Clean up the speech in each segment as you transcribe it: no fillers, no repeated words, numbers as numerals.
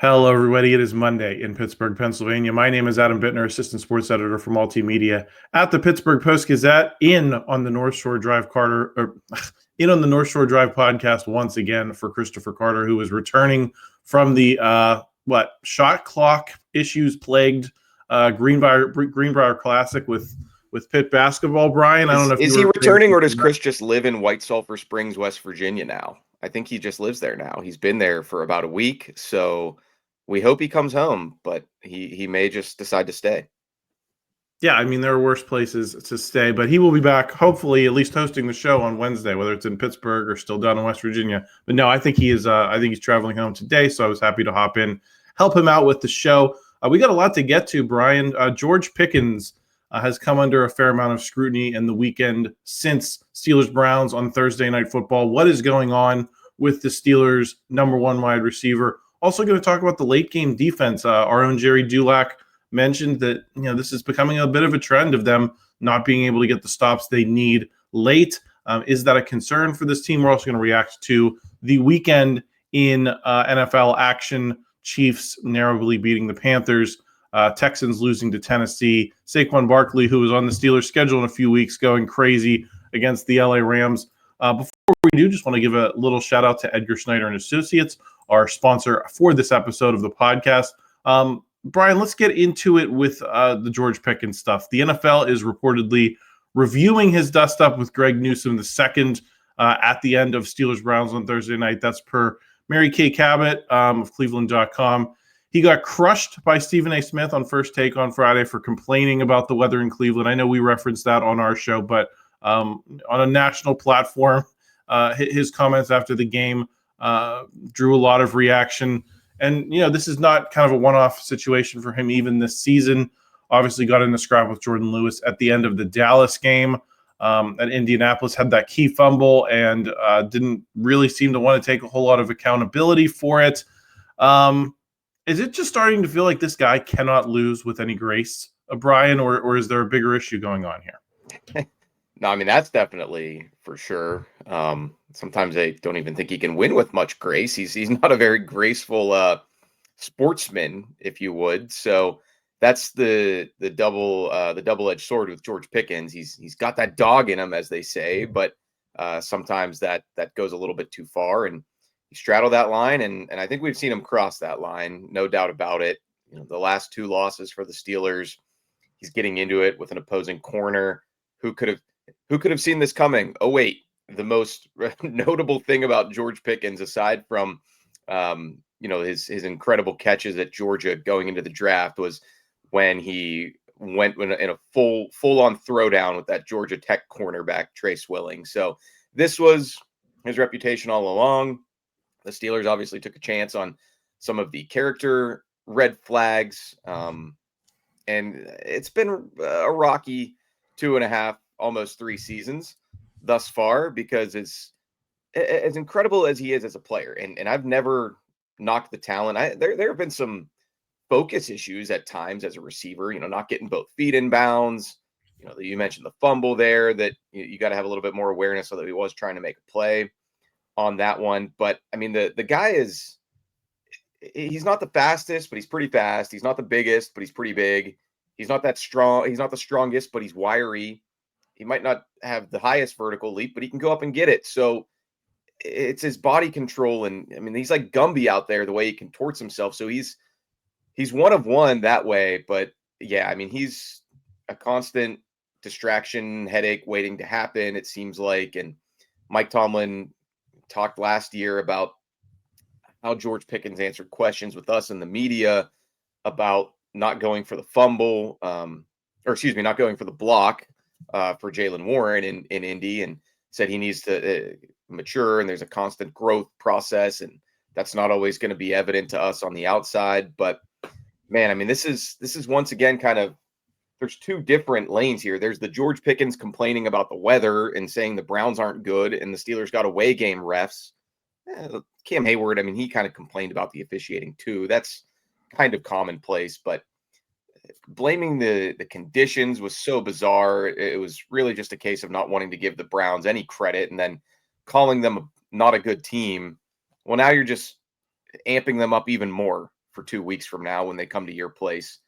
Hello, everybody. It is Monday in Pittsburgh, Pennsylvania. My name is Adam Bittner, assistant sports editor for multimedia at the Pittsburgh Post-Gazette. In on the North Shore Drive podcast once again for Christopher Carter, who is returning from the shot clock issues plagued Greenbrier Classic with Pitt basketball. Brian, I don't know if is he returning, or does Chris just live in White Sulphur Springs, West Virginia now? I think he just lives there now. He's been there for about a week, so we hope he comes home, but he may just decide to stay. Yeah, I mean, there are worse places to stay, but he will be back, hopefully, at least hosting the show on Wednesday, whether it's in Pittsburgh or still down in West Virginia. But no, I think he is. I think he's traveling home today, so I was happy to hop in, help him out with the show. We got a lot to get to, Brian. George Pickens has come under a fair amount of scrutiny in the weekend since Steelers-Browns on Thursday Night Football. What is going on with the Steelers' number one wide receiver? Also going to talk about the late game defense. Our own Jerry Dulac mentioned that this is becoming a bit of a trend of them not being able to get the stops they need late. Is that a concern for this team? We're also going to react to the weekend in NFL action. Chiefs narrowly beating the Panthers. Texans losing to Tennessee. Saquon Barkley, who was on the Steelers schedule in a few weeks, going crazy against the LA Rams. Before we do, just want to give a little shout out to Edgar Snyder Associates, our sponsor for this episode of the podcast. Brian, let's get into it with the George Pickens stuff. The NFL is reportedly reviewing his dust-up with Greg Newsome II at the end of Steelers-Browns on Thursday night. That's per Mary Kay Cabot of Cleveland.com. He got crushed by Stephen A. Smith on First Take on Friday for complaining about the weather in Cleveland. I know we referenced that on our show, but on a national platform, his comments after the game drew a lot of reaction. And, this is not kind of a one-off situation for him even this season. Obviously got in a scrap with Jordan Lewis at the end of the Dallas game at Indianapolis, had that key fumble and didn't really seem to want to take a whole lot of accountability for it. Is it just starting to feel like this guy cannot lose with any grace, Brian, or is there a bigger issue going on here? No, I mean, that's definitely for sure. Sometimes I don't even think he can win with much grace. He's not a very graceful sportsman, if you would. So that's the double-edged sword with George Pickens. He's got that dog in him, as they say, but sometimes that goes a little bit too far, and he straddled that line, and I think we've seen him cross that line, no doubt about it. The last two losses for the Steelers, he's getting into it with an opposing corner. Who could have seen this coming? Oh, wait. The most notable thing about George Pickens, aside from his incredible catches at Georgia going into the draft, was when he went in a full-on throwdown with that Georgia Tech cornerback, Trey Swilling. So this was his reputation all along. The Steelers obviously took a chance on some of the character red flags. And it's been a rocky 2.5, almost 3 seasons thus far, because as incredible as he is as a player, and I've never knocked the talent. There have been some focus issues at times as a receiver, not getting both feet in bounds. You mentioned the fumble there, that you got to have a little bit more awareness, so that he was trying to make a play on that one. But I mean, the guy he's not the fastest, but he's pretty fast. He's not the biggest, but he's pretty big. He's not that strong. He's not the strongest, but he's wiry. He might not have the highest vertical leap, but he can go up and get it. So it's his body control. And I mean, he's like Gumby out there, the way he contorts himself. So he's one of one that way. But yeah, I mean, he's a constant distraction, headache waiting to happen, it seems like. And Mike Tomlin talked last year about how George Pickens answered questions with us in the media about not going for the fumble, not going for the block for Jaylen Warren in Indy, and said he needs to mature, and there's a constant growth process, and that's not always going to be evident to us on the outside. But man, I mean, this is once again kind of, there's two different lanes here. There's the George Pickens complaining about the weather and saying the Browns aren't good and the Steelers got away game refs. Cam Hayward, I mean, he kind of complained about the officiating too. That's kind of commonplace, but blaming the conditions was so bizarre. It was really just a case of not wanting to give the Browns any credit and then calling them not a good team. Well, now you're just amping them up even more for 2 weeks from now when they come to your place.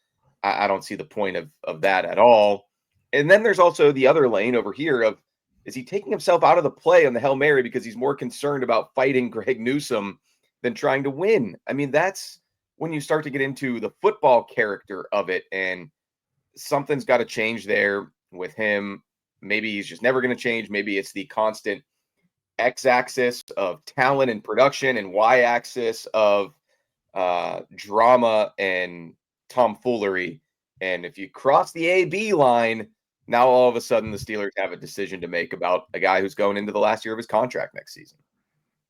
I don't see the point of that at all. And then there's also the other lane over here of, is he taking himself out of the play on the Hail Mary because he's more concerned about fighting Greg Newsome than trying to win? I mean, that's when you start to get into the football character of it, and something's got to change there with him. Maybe he's just never going to change. Maybe it's the constant x-axis of talent and production and y-axis of drama and tomfoolery. And if you cross the A-B line, now all of a sudden the Steelers have a decision to make about a guy who's going into the last year of his contract next season.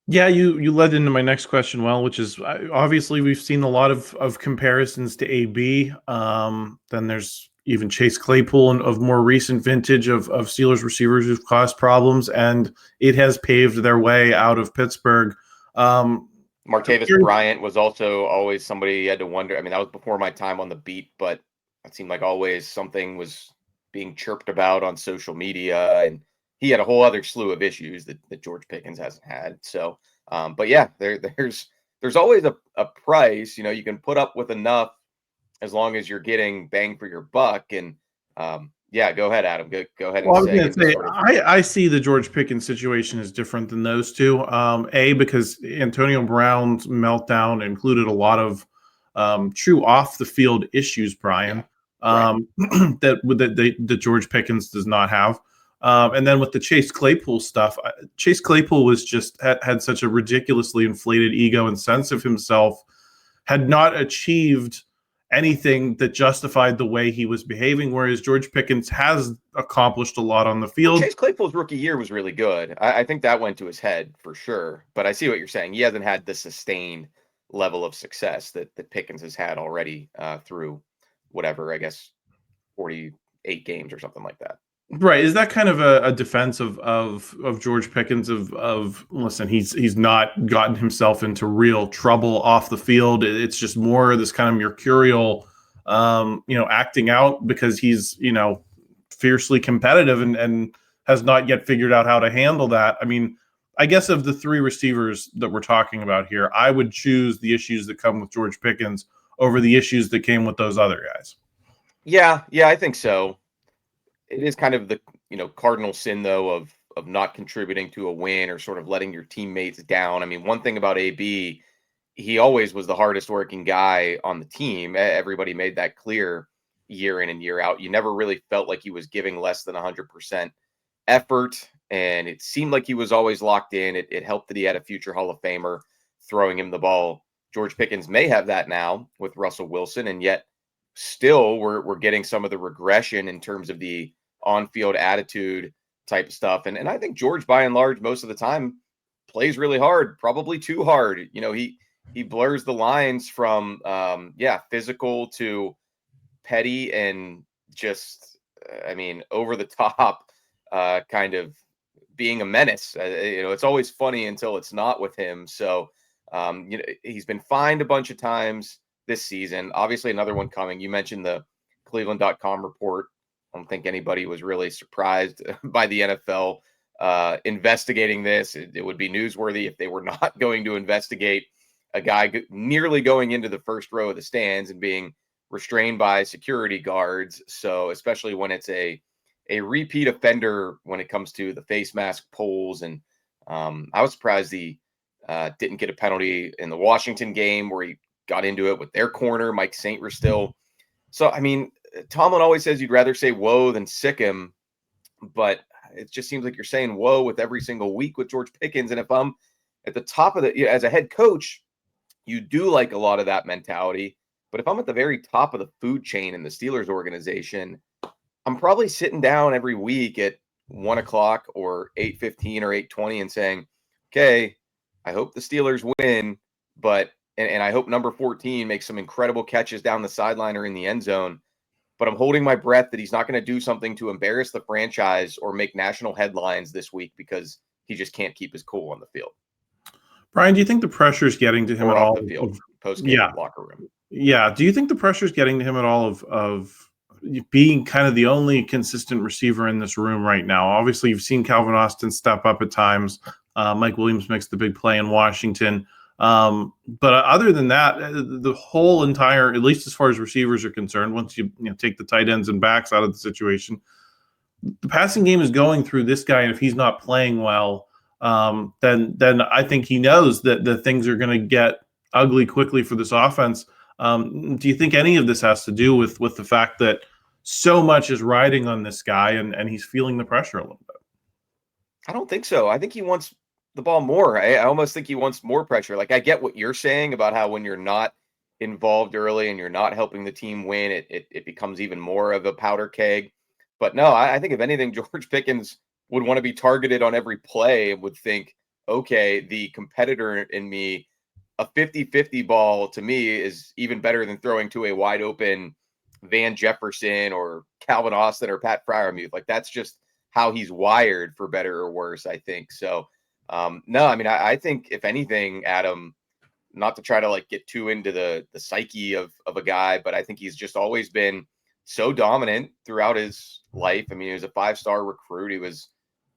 Yeah, you led into my next question well, which is obviously we've seen a lot of comparisons to AB. Then there's even Chase Claypool and of more recent vintage of Steelers receivers who've caused problems, and it has paved their way out of Pittsburgh. Martavis Bryant was also always somebody you had to wonder. I mean, that was before my time on the beat, but it seemed like always something was being chirped about on social media, and he had a whole other slew of issues that George Pickens hasn't had. So, but yeah, there's always a price. You know, you can put up with enough as long as you're getting bang for your buck. And yeah, go ahead, Adam. Go ahead. Well, I see the George Pickens situation as different than those two. Because Antonio Brown's meltdown included a lot of true off the field issues, Brian, that George Pickens does not have. And then with the Chase Claypool stuff, Chase Claypool was just had such a ridiculously inflated ego and sense of himself, had not achieved anything that justified the way he was behaving, whereas George Pickens has accomplished a lot on the field. Chase Claypool's rookie year was really good. I think that went to his head for sure. But I see what you're saying. He hasn't had the sustained level of success that Pickens has had already through whatever, I guess, 48 games or something like that. Right. Is that kind of a defense of George Pickens of listen, he's not gotten himself into real trouble off the field. It's just more this kind of mercurial, acting out because he's, fiercely competitive and has not yet figured out how to handle that. I mean, I guess of the three receivers that we're talking about here, I would choose the issues that come with George Pickens over the issues that came with those other guys. Yeah, I think so. It is kind of the cardinal sin though of not contributing to a win or sort of letting your teammates down. I mean, one thing about AB, he always was the hardest working guy on the team. Everybody made that clear year in and year out. You never really felt like he was giving less than 100% effort, and it seemed like he was always locked in. It helped that he had a future Hall of Famer throwing him the ball. George Pickens may have that now with Russell Wilson, and yet still we're getting some of the regression in terms of the on-field attitude type of stuff. And I think George, by and large, most of the time plays really hard, probably too hard. He blurs the lines from, physical to petty and just, over the top, kind of being a menace. It's always funny until it's not with him. So, he's been fined a bunch of times this season. Obviously, another one coming. You mentioned the Cleveland.com report. I don't think anybody was really surprised by the NFL investigating this. It would be newsworthy if they were not going to investigate a guy nearly going into the first row of the stands and being restrained by security guards. So especially when it's a repeat offender when it comes to the face mask pulls. And I was surprised he didn't get a penalty in the Washington game where he got into it with their corner, Mike Saint still. So, Tomlin always says you'd rather say whoa than sick him, but it just seems like you're saying whoa with every single week with George Pickens. And if I'm at the top of as a head coach, you do like a lot of that mentality. But if I'm at the very top of the food chain in the Steelers organization, I'm probably sitting down every week at 1 o'clock or 8:15 or 8:20 and saying, okay, I hope the Steelers win, but and I hope number 14 makes some incredible catches down the sideline or in the end zone. But I'm holding my breath that he's not going to do something to embarrass the franchise or make national headlines this week because he just can't keep his cool on the field. Brian, do you think the pressure is getting to him at all? The field, post-game locker room. Yeah. Do you think the pressure is getting to him at all of being kind of the only consistent receiver in this room right now? Obviously, you've seen Calvin Austin step up at times. Mike Williams makes the big play in Washington. But other than that, the whole entire, at least as far as receivers are concerned, once you take the tight ends and backs out of the situation, the passing game is going through this guy, and if he's not playing well, then I think he knows that the things are going to get ugly quickly for this offense. Do you think any of this has to do with the fact that so much is riding on this guy, and he's feeling the pressure a little bit? I don't think so. I think he wants the ball more. I almost think he wants more pressure. Like, I get what you're saying about how when you're not involved early and you're not helping the team win, it becomes even more of a powder keg. But no, I think if anything, George Pickens would want to be targeted on every play and would think, okay, the competitor in me, a 50-50 ball to me is even better than throwing to a wide open Van Jefferson or Calvin Austin or Pat Freiermuth. Like, that's just how he's wired, for better or worse, I think. So, no, I mean, I think if anything, Adam, not to try to like get too into the psyche of a guy, but I think he's just always been so dominant throughout his life. I mean, he was a 5-star recruit. He was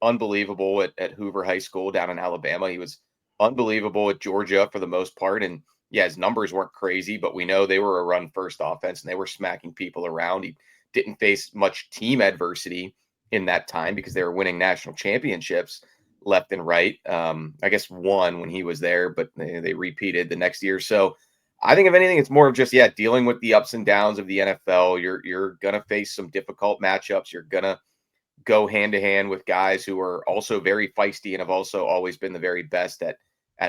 unbelievable at Hoover High School down in Alabama. He was unbelievable at Georgia for the most part. And yeah, his numbers weren't crazy, but we know they were a run first offense and they were smacking people around. He didn't face much team adversity in that time because they were winning national championships left and right. I guess one when he was there, but they repeated the next year. So I think if anything, it's more of just, dealing with the ups and downs of the NFL. You're going to face some difficult matchups. You're going to go hand to hand with guys who are also very feisty and have also always been the very best at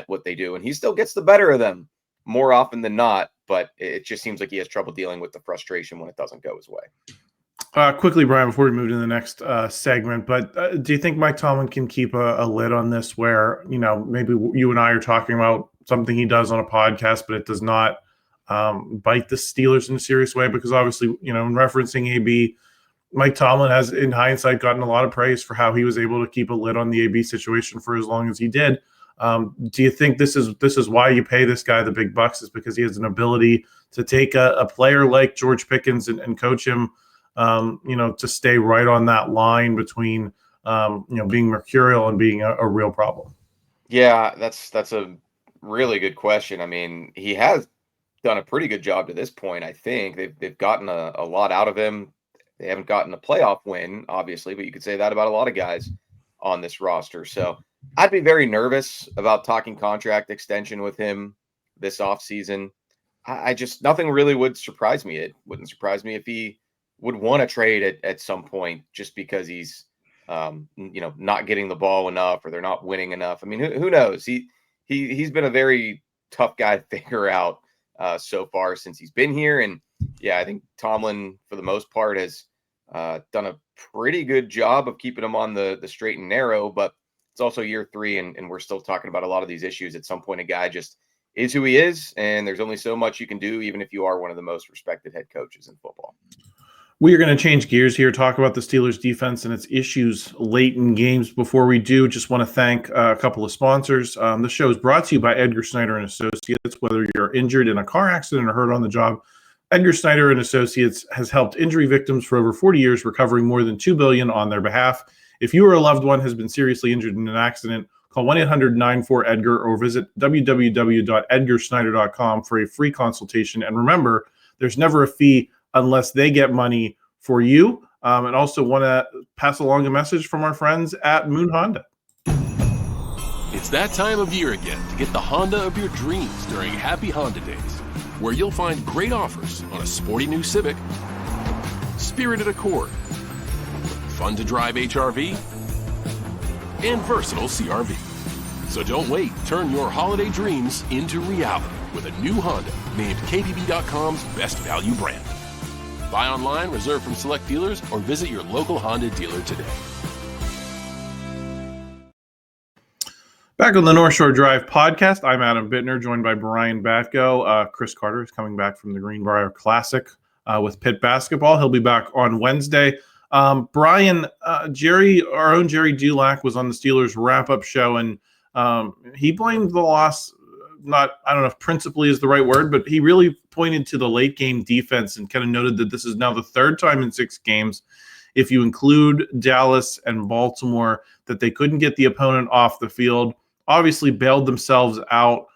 what they do. And he still gets the better of them more often than not, but it just seems like he has trouble dealing with the frustration when it doesn't go his way. Quickly, Brian, before we move to the next segment, but do you think Mike Tomlin can keep a lid on this where, maybe you and I are talking about something he does on a podcast, but it does not bite the Steelers in a serious way? Because obviously, in referencing AB, Mike Tomlin has, in hindsight, gotten a lot of praise for how he was able to keep a lid on the AB situation for as long as he did. Do you think this is why you pay this guy the big bucks, is because he has an ability to take a player like George Pickens and coach him, to stay right on that line between, being mercurial and being a real problem? Yeah, that's a really good question. I mean, he has done a pretty good job to this point. I think they've gotten a lot out of him. They haven't gotten a playoff win, obviously, but you could say that about a lot of guys on this roster. So I'd be very nervous about talking contract extension with him this offseason. I just, nothing really would surprise me. It wouldn't surprise me if he would want to trade at some point just because he's, not getting the ball enough or they're not winning enough. I mean, who knows? He's been a very tough guy to figure out so far since he's been here. And yeah, I think Tomlin, for the most part, has done a pretty good job of keeping him on the straight and narrow, but it's also year 3 and we're still talking about a lot of these issues. At some point, a guy just is who he is, and there's only so much you can do, even if you are one of the most respected head coaches in football. We are going to change gears here, talk about the Steelers defense and its issues late in games. Before we do, just want to thank a couple of sponsors. The show is brought to you by Edgar Snyder Associates. Whether you're injured in a car accident or hurt on the job, Edgar Snyder Associates has helped injury victims for over 40 years, recovering more than $2 billion on their behalf. If you or a loved one has been seriously injured in an accident, call 1-800-94-EDGAR or visit www.edgarsnyder.com for a free consultation. And remember, there's never a fee unless they get money for you. And also want to pass along a message from our friends at Moon Honda. It's that time of year again to get the Honda of your dreams during Happy Honda Days, where you'll find great offers on a sporty new Civic, spirited Accord, fun to drive HRV, and versatile CRV. So don't wait. Turn your holiday dreams into reality with a new Honda named KBB.com's best value brand. Buy online, reserve from select dealers, or visit your local Honda dealer today. Back on the North Shore Drive podcast, I'm Adam Bittner, joined by Brian Batko. Chris Carter is coming back from the Greenbrier Classic with Pitt basketball. He'll be back on Wednesday. Brian, our own Jerry Dulac was on the Steelers wrap-up show, and he blamed the loss. I don't know if principally is the right word, but he really pointed to the late game defense and kind of noted that this is now the third time in 6 games, if you include Dallas and Baltimore, that they couldn't get the opponent off the field. Obviously bailed themselves out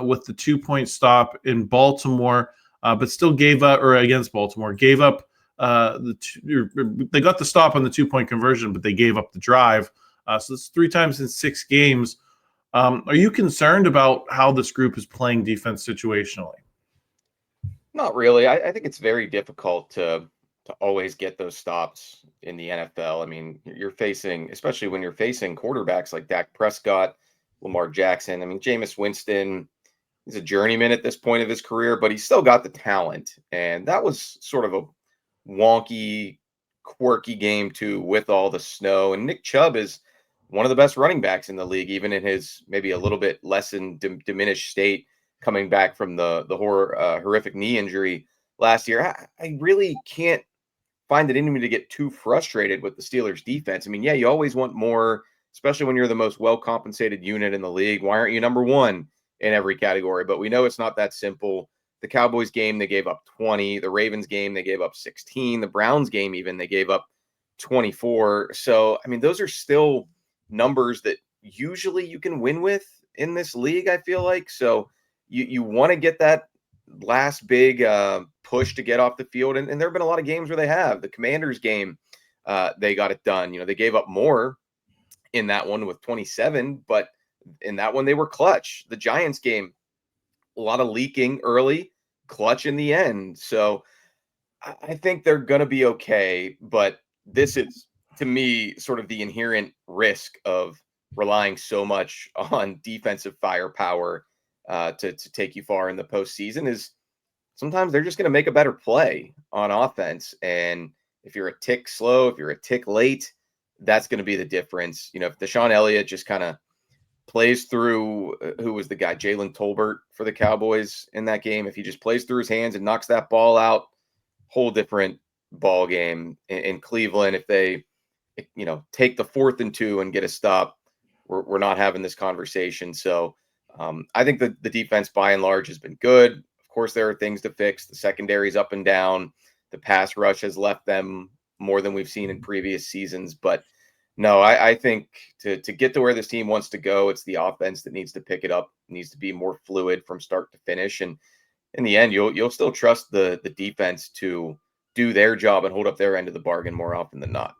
with the 2-point stop in Baltimore, but still gave up, or against Baltimore, gave up they got the stop on the 2-point conversion, but they gave up the drive. So it's 3 times in 6 games. Are you concerned about how this group is playing defense situationally? Not really. I think it's very difficult to always get those stops in the NFL. I mean, you're facing, especially when you're facing quarterbacks like Dak Prescott, Lamar Jackson. I mean, Jameis Winston, he's a journeyman at this point of his career, but he's still got the talent. And that was sort of a wonky, quirky game too, with all the snow. And Nick Chubb is one of the best running backs in the league, even in his maybe a little bit lessened, diminished state, coming back from the horrific knee injury last year. I really can't find it in me to get too frustrated with the Steelers defense. I mean, yeah, you always want more, especially when you're the most well-compensated unit in the league. Why aren't you number one in every category? But we know it's not that simple. The Cowboys game, they gave up 20. The Ravens game, they gave up 16. The Browns game, even, they gave up 24. So, I mean, those are still numbers that usually you can win with in this league, I feel like. So you want to get that last big push to get off the field. And there have been a lot of games where they have. The Commanders game, they got it done. You know, they gave up more in that one with 27, but in that one they were clutch. The Giants game, a lot of leaking early, clutch in the end. So I think they're going to be okay, but this is, to me, sort of the inherent risk of relying so much on defensive firepower to take you far in the postseason is sometimes they're just going to make a better play on offense. And if you're a tick slow, if you're a tick late, that's going to be the difference. You know, if Deshaun Elliott just kind of plays through, who was the guy, Jalen Tolbert for the Cowboys in that game, if he just plays through his hands and knocks that ball out, whole different ball game in Cleveland. If they, you know, take the 4th and 2 and get a stop, we're not having this conversation. So I think that the defense by and large has been good. Of course, there are things to fix. The secondary's up and down. The pass rush has left them more than we've seen in previous seasons. But no, I think to get to where this team wants to go, it's the offense that needs to pick it up. It needs to be more fluid from start to finish. And in the end, you'll still trust the defense to do their job and hold up their end of the bargain more often than not.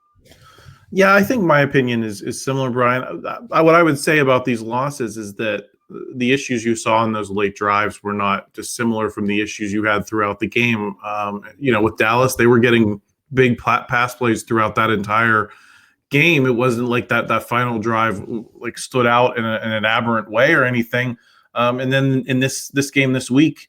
Yeah, I think my opinion is similar, Brian. What I would say about these losses is that the issues you saw in those late drives were not dissimilar from the issues you had throughout the game. You know, with Dallas, they were getting big pass plays throughout that entire game. It wasn't like that final drive like stood out in an aberrant way or anything. And then in this game this week,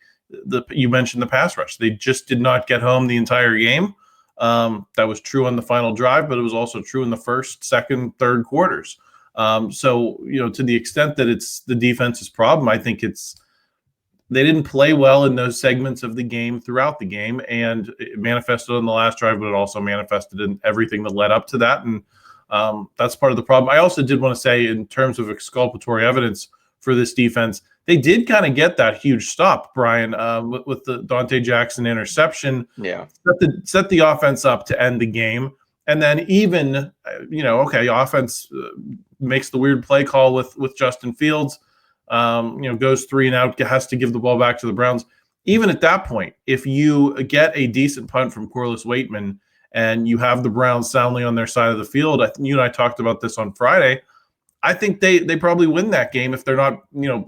you mentioned the pass rush. They just did not get home the entire game. That was true on the final drive, but it was also true in the first, second, third quarters. So, you know, to the extent that it's the defense's problem, I think they didn't play well in those segments of the game throughout the game, and it manifested on the last drive, but it also manifested in everything that led up to that. And that's part of the problem. I also did want to say, in terms of exculpatory evidence for this defense, they did kind of get that huge stop, Brian, with the Dante Jackson interception. Yeah, set the offense up to end the game, and then even offense makes the weird play call with Justin Fields. Goes 3 and out, has to give the ball back to the Browns. Even at that point, if you get a decent punt from Corliss Waitman and you have the Browns soundly on their side of the field, you and I talked about this on Friday. I think they probably win that game if they're not,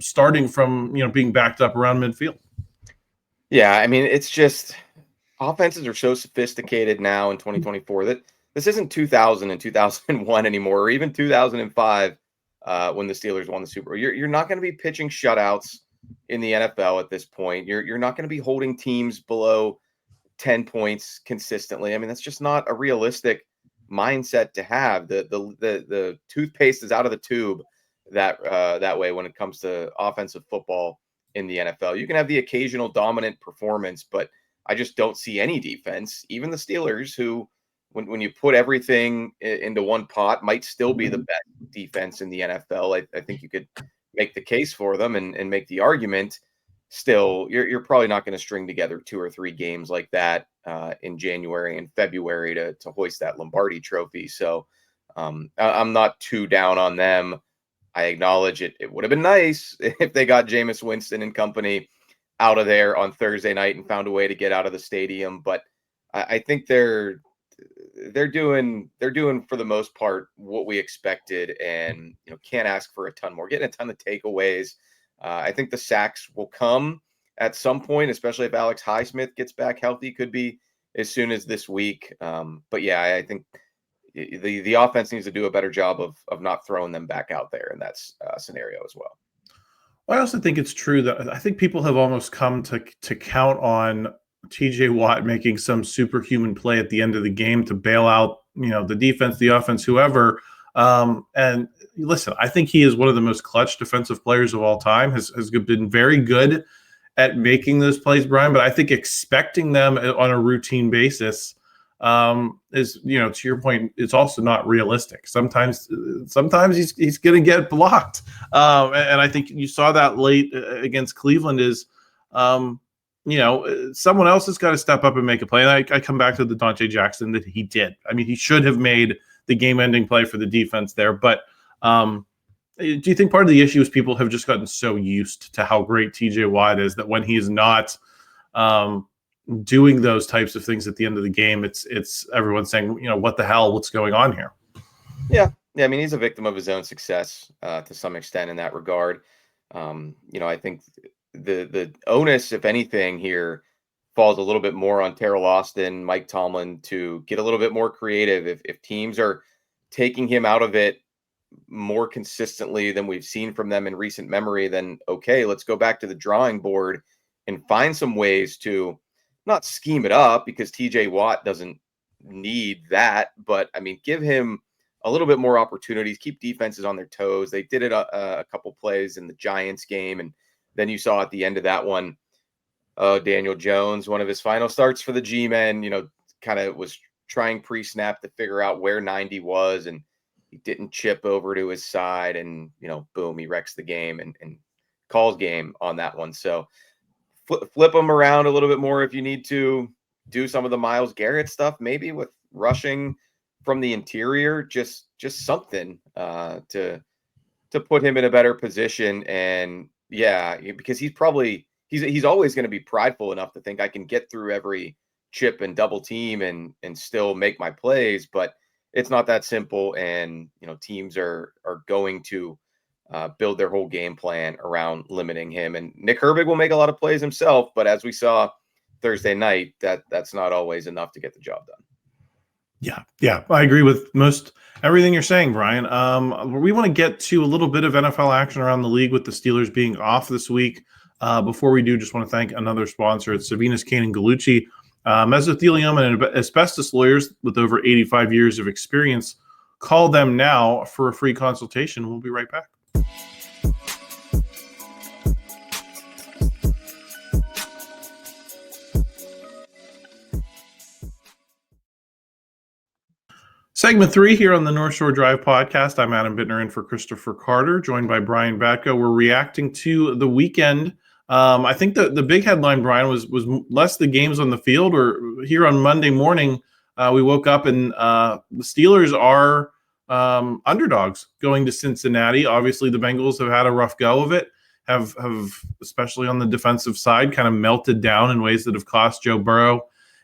starting from, being backed up around midfield. Yeah, I mean, it's just offenses are so sophisticated now in 2024 that this isn't 2000 and 2001 anymore, or even 2005 when the Steelers won the Super Bowl. You're not going to be pitching shutouts in the NFL at this point. You're not going to be holding teams below 10 points consistently. I mean, that's just not a realistic mindset to have. The toothpaste is out of the tube that way when it comes to offensive football in the NFL. You can have the occasional dominant performance, but I just don't see any defense, even the Steelers, who when you put everything into one pot might still be the best defense in the NFL. I think you could make the case for them and make the argument. Still, you're probably not going to string together 2 or 3 games like that in January and February to hoist that Lombardi trophy. So I'm not too down on them. I acknowledge it. It would have been nice if they got Jameis Winston and company out of there on Thursday night and found a way to get out of the stadium. But I think they're doing for the most part what we expected, and can't ask for a ton more. Getting a ton of takeaways. I think the sacks will come at some point, especially if Alex Highsmith gets back healthy. Could be as soon as this week. But yeah, I think the offense needs to do a better job of not throwing them back out there in that scenario as well. I also think it's true that I think people have almost come to count on TJ Watt making some superhuman play at the end of the game to bail out, the defense, the offense, whoever. And listen, I think he is one of the most clutch defensive players of all time, has been very good at making those plays, Brian, but I think expecting them on a routine basis is, to your point, it's also not realistic. Sometimes he's going to get blocked. And I think you saw that late against Cleveland is, someone else has got to step up and make a play. And I come back to the Dante Jackson that he did. I mean, he should have made the game-ending play for the defense there. But do you think part of the issue is people have just gotten so used to how great TJ Watt is that when he's not doing those types of things at the end of the game, it's everyone saying, what the hell, what's going on here? Yeah. I mean, he's a victim of his own success to some extent in that regard. I think the onus, if anything, here falls a little bit more on Terrell Austin, Mike Tomlin to get a little bit more creative. If teams are taking him out of it more consistently than we've seen from them in recent memory, then okay, let's go back to the drawing board and find some ways to not scheme it up, because TJ Watt doesn't need that, but I mean, give him a little bit more opportunities, keep defenses on their toes. They did it a couple plays in the Giants game, and then you saw at the end of that one, Daniel Jones, one of his final starts for the G-Men, kind of was trying pre-snap to figure out where 90 was, and he didn't chip over to his side, and boom, he wrecks the game and calls game on that one. So flip them around a little bit more if you need to. Do some of the Myles Garrett stuff, maybe with rushing from the interior, just something to put him in a better position. And yeah, because he's always going to be prideful enough to think I can get through every chip and double team and still make my plays, but it's not that simple. And teams are going to build their whole game plan around limiting him. And Nick Herbig will make a lot of plays himself, but as we saw Thursday night, that's not always enough to get the job done. Yeah, I agree with most everything you're saying, Brian. We want to get to a little bit of NFL action around the league with the Steelers being off this week. Before we do, just want to thank another sponsor. It's Savinas, Kane, and Gallucci, mesothelioma and asbestos lawyers with over 85 years of experience. Call them now for a free consultation. We'll be right back. Segment 3 here on the North Shore Drive podcast. I'm Adam Bittner in for Christopher Carter, joined by Brian Batko. We're reacting to the weekend. I think the big headline, Brian, was less the games on the field. Or here on Monday morning, we woke up and the Steelers are underdogs going to Cincinnati. Obviously, the Bengals have had a rough go of it, have especially on the defensive side, kind of melted down in ways that have cost Joe Burrow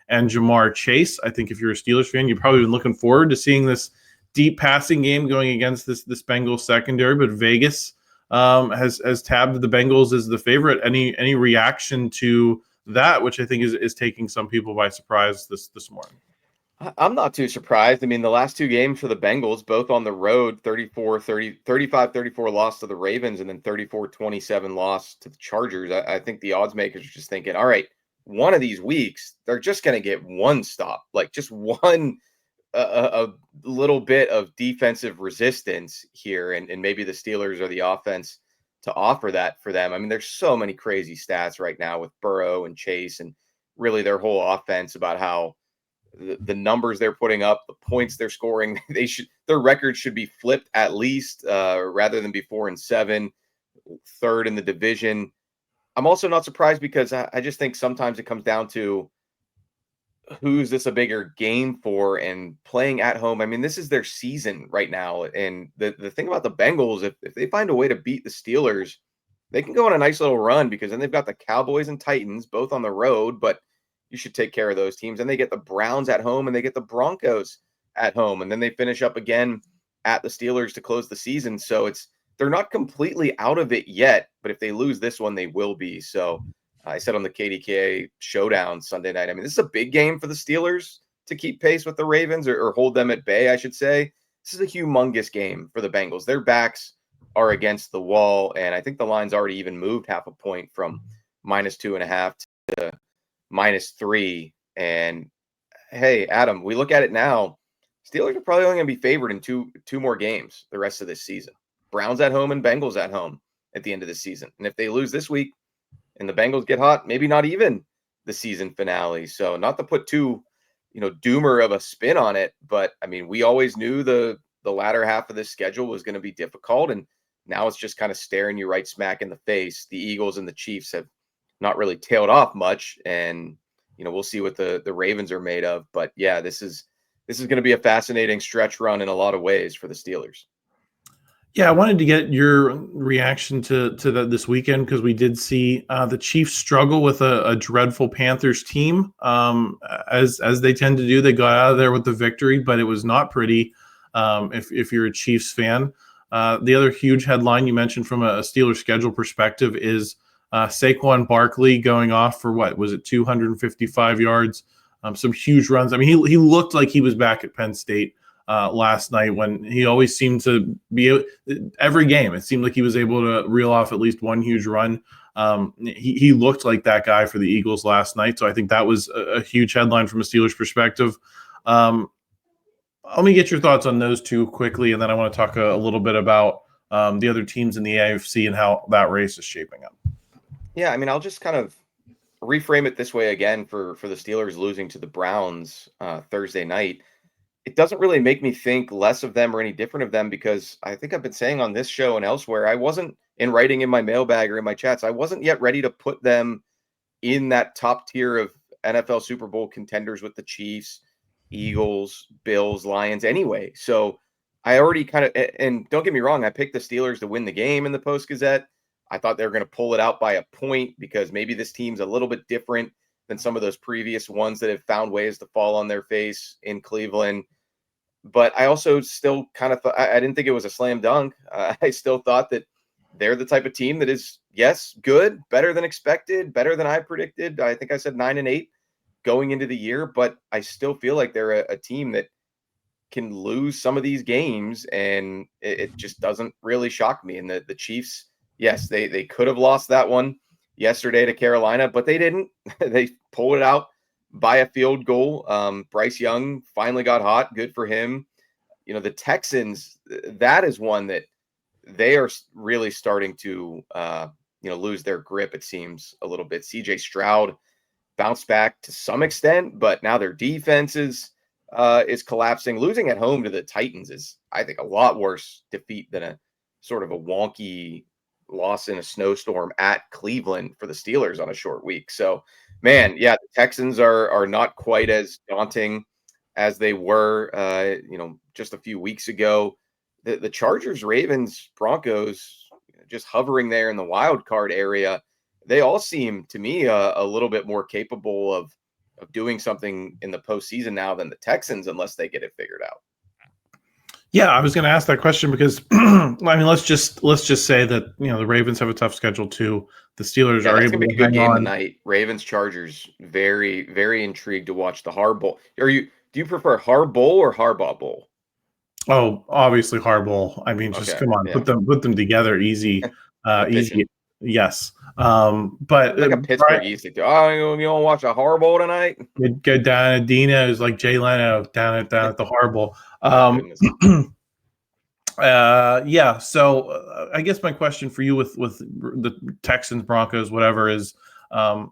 and Jamar Chase. I think if you're a Steelers fan, you've probably been looking forward to seeing this deep passing game going against this Bengals secondary, but Vegas has tabbed the Bengals as the favorite. Any reaction to that, which I think is taking some people by surprise this morning? I'm not too surprised. I mean, the last two games for the Bengals, both on the road, 35-34 loss to the Ravens, and then 34-27 loss to the Chargers. I think the odds makers are just thinking, all right, one of these weeks, they're just going to get one stop, like just one a little bit of defensive resistance here. And maybe the Steelers are the offense to offer that for them. I mean, there's so many crazy stats right now with Burrow and Chase and really their whole offense about how the numbers they're putting up, the points they're scoring, their record should be flipped at least rather than be 4-7, third in the division. I'm also not surprised because I just think sometimes it comes down to who's this a bigger game for, and playing at home. I mean, this is their season right now. And the thing about the Bengals, if they find a way to beat the Steelers, they can go on a nice little run, because then they've got the Cowboys and Titans both on the road, but you should take care of those teams. And they get the Browns at home, and they get the Broncos at home. And then they finish up again at the Steelers to close the season. So they're not completely out of it yet, but if they lose this one, they will be. So I said on the KDKA showdown Sunday night, I mean, this is a big game for the Steelers to keep pace with the Ravens, or hold them at bay, I should say. This is a humongous game for the Bengals. Their backs are against the wall, and I think the line's already even moved half a point from -2.5 to -3. And hey, Adam, we look at it now, Steelers are probably only going to be favored in two more games the rest of this season. Browns at home and Bengals at home at the end of the season. And if they lose this week and the Bengals get hot, maybe not even the season finale. So not to put too, doomer of a spin on it, but I mean, we always knew the latter half of this schedule was going to be difficult, and now it's just kind of staring you right smack in the face. The Eagles and the Chiefs have not really tailed off much, and we'll see what the Ravens are made of. But yeah, this is going to be a fascinating stretch run in a lot of ways for the Steelers. Yeah, I wanted to get your reaction to this weekend, because we did see the Chiefs struggle with a dreadful Panthers team, as they tend to do. They got out of there with the victory, but it was not pretty if you're a Chiefs fan. The other huge headline you mentioned from a Steelers schedule perspective is Saquon Barkley going off for, what was it, 255 yards, some huge runs. I mean, he looked like he was back at Penn State last night, when he always seemed to be every game. It seemed like he was able to reel off at least one huge run. He looked like that guy for the Eagles last night. So I think that was a huge headline from a Steelers perspective. Let me get your thoughts on those two quickly, and then I want to talk a little bit about the other teams in the AFC and how that race is shaping up. Yeah, I mean, I'll just kind of reframe it this way again for the Steelers losing to the Browns Thursday night. It doesn't really make me think less of them or any different of them, because I think I've been saying on this show and elsewhere, I wasn't, in writing in my mailbag or in my chats, I wasn't yet ready to put them in that top tier of NFL Super Bowl contenders with the Chiefs, Eagles, Bills, Lions anyway. So I already kind of, and don't get me wrong, I picked the Steelers to win the game in the Post-Gazette. I thought they were going to pull it out by a point, because maybe this team's a little bit different than some of those previous ones that have found ways to fall on their face in Cleveland. But I also still kind of thought, I didn't think it was a slam dunk. I still thought that they're the type of team that is, yes, good, better than expected, better than I predicted. I think I said 9-8 going into the year, but I still feel like they're a team that can lose some of these games, and it just doesn't really shock me. And the Chiefs, yes, they could have lost that one yesterday to Carolina, but they didn't. They pulled it out by a field goal. Bryce Young finally got hot. Good for him. The Texans, that is one that they are really starting to, lose their grip, it seems, a little bit. CJ Stroud bounced back to some extent, but now their defense is collapsing. Losing at home to the Titans is, I think, a lot worse defeat than a sort of a wonky loss in a snowstorm at Cleveland for the Steelers on a short week. So, man, yeah, the Texans are not quite as daunting as they were, just a few weeks ago. The Chargers, Ravens, Broncos, just hovering there in the wild card area, they all seem to me a little bit more capable of doing something in the postseason now than the Texans, unless they get it figured out. Yeah, I was going to ask that question because, I mean, let's just say that the Ravens have a tough schedule too. The Steelers are able to be a good game tonight. Ravens Chargers, very very intrigued to watch the Har Bowl. Do you prefer Har Bowl or Harbaugh Bowl? Oh, obviously Har Bowl. I mean, just come on, yeah. put them together, easy, easy. Yes, but like a Pittsburgh East. You want to watch a Har Bowl tonight? Go down at Dino's like Jay Leno down at the Har Bowl. Yeah. So I guess my question for you with the Texans, Broncos, whatever is, how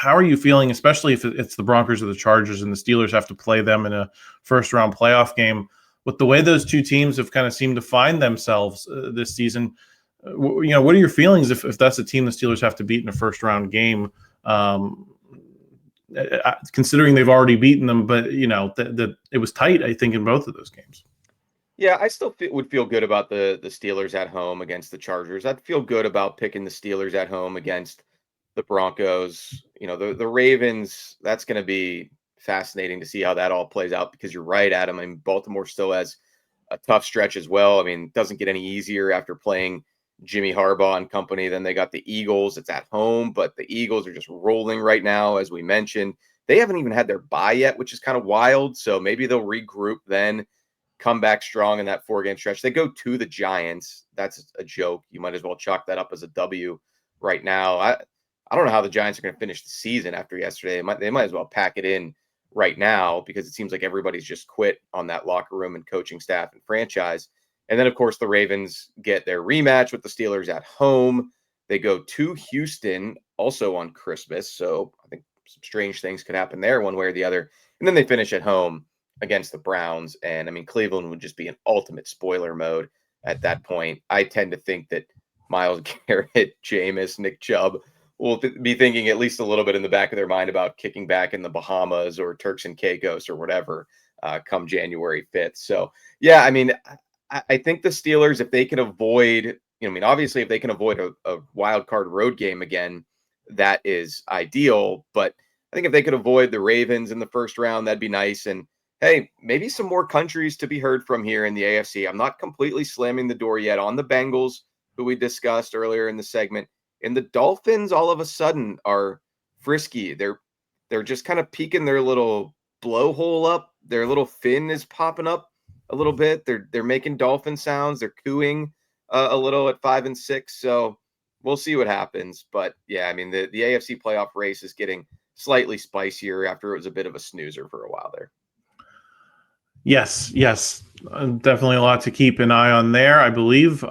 are you feeling, especially if it's the Broncos or the Chargers and the Steelers have to play them in a first round playoff game, with the way those two teams have kind of seemed to find themselves this season? What are your feelings if that's a team the Steelers have to beat in a first round game? considering they've already beaten them. But it was tight, I think, in both of those games. Yeah, I still would feel good about the Steelers at home against the Chargers. I'd feel good about picking the Steelers at home against the Broncos. The Ravens, that's going to be fascinating to see how that all plays out, because you're right, Adam. I mean, Baltimore still has a tough stretch as well. I mean, it doesn't get any easier after playing Jimmy Harbaugh and company. Then they got the Eagles. It's at home, but the Eagles are just rolling right now, as we mentioned. They haven't even had their bye yet, which is kind of wild. So maybe they'll regroup then, come back strong in that 4-game stretch. They go to the Giants. That's a joke. You might as well chalk that up as a W right now. I don't know how the Giants are going to finish the season after yesterday. They might as well pack it in right now, because it seems like everybody's just quit on that locker room and coaching staff and franchise. And then, of course, the Ravens get their rematch with the Steelers at home. They go to Houston also on Christmas. So I think some strange things could happen there one way or the other. And then they finish at home against the Browns. And I mean, Cleveland would just be in ultimate spoiler mode at that point. I tend to think that Myles Garrett, Jameis, Nick Chubb will be thinking at least a little bit in the back of their mind about kicking back in the Bahamas or Turks and Caicos or whatever come January 5th. So, yeah, I mean, I think the Steelers, if they can avoid, obviously if they can avoid a wild card road game again, that is ideal. But I think if they could avoid the Ravens in the first round, that'd be nice. And hey, maybe some more countries to be heard from here in the AFC. I'm not completely slamming the door yet on the Bengals, who we discussed earlier in the segment. And the Dolphins all of a sudden are frisky. They're just kind of peeking their little blowhole up. Their little fin is popping up a little bit. They're making dolphin sounds. They're cooing a little at 5-6. So we'll see what happens. But yeah, I mean, the AFC playoff race is getting slightly spicier after it was a bit of a snoozer for a while there. Yes. Definitely a lot to keep an eye on there. I believe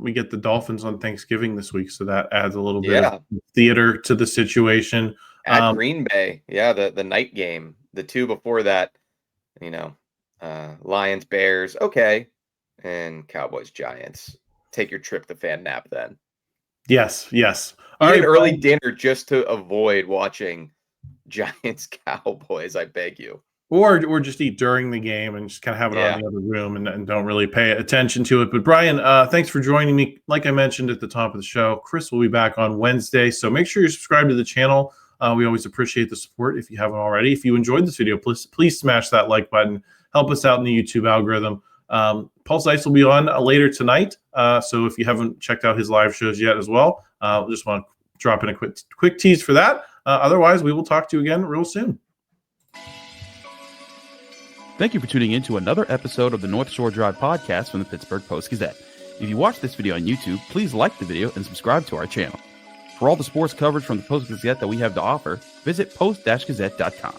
we get the Dolphins on Thanksgiving this week, so that adds a little bit of theater to the situation. At Green Bay, the night game. The two before that, Lions, Bears, okay, and Cowboys, Giants. Take your trip to Fan Nap then. Yes. Eat an early dinner just to avoid watching Giants, Cowboys, I beg you. Or just eat during the game and just kind of have it on in the other room and don't really pay attention to it. But Brian, thanks for joining me. Like I mentioned at the top of the show, Chris will be back on Wednesday. So make sure you're subscribed to the channel. We always appreciate the support if you haven't already. If you enjoyed this video, please smash that like button. Help us out in the YouTube algorithm. Pulse Ice will be on later tonight. So if you haven't checked out his live shows yet as well, just want to drop in a quick tease for that. Otherwise, we will talk to you again real soon. Thank you for tuning in to another episode of the North Shore Drive podcast from the Pittsburgh Post-Gazette. If you watch this video on YouTube, please like the video and subscribe to our channel. For all the sports coverage from the Post-Gazette that we have to offer, visit post-gazette.com.